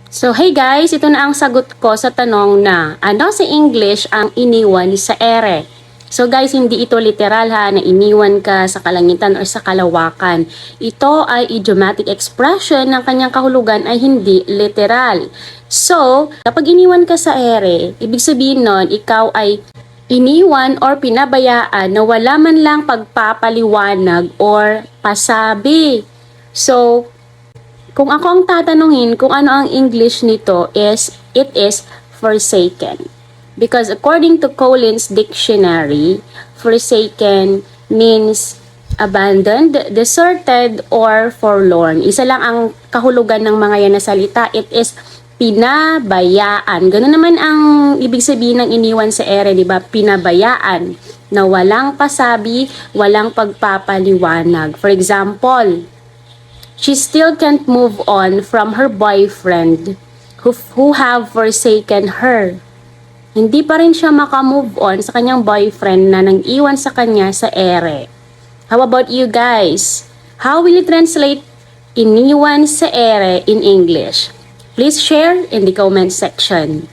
So hey guys, ito na ang sagot ko sa tanong na ano sa English ang iniwan sa ere? So guys, hindi ito literal ha na iniwan ka sa kalangitan o sa kalawakan. Ito ay idiomatic expression ng kanyang kahulugan ay hindi literal. So, kapag iniwan ka sa ere, ibig sabihin nun, ikaw ay iniwan or pinabayaan na wala man lang pagpapaliwanag or pasabi. So, kung ako ang tatanungin kung ano ang English nito it is forsaken. Because according to Collins Dictionary, forsaken means abandoned, deserted, or forlorn. Isa lang ang kahulugan ng mga yan na salita. It is pinabayaan. Ganun naman ang ibig sabihin ng iniwan sa ere, di ba? Pinabayaan na walang pasabi, walang pagpapaliwanag. For example, she still can't move on from her boyfriend who have forsaken her. Hindi pa rin siya makamove on sa kanyang boyfriend na nang-iwan sa kanya sa ere. How about you guys? How will you translate iniwan sa ere in English? Please share in the comment section.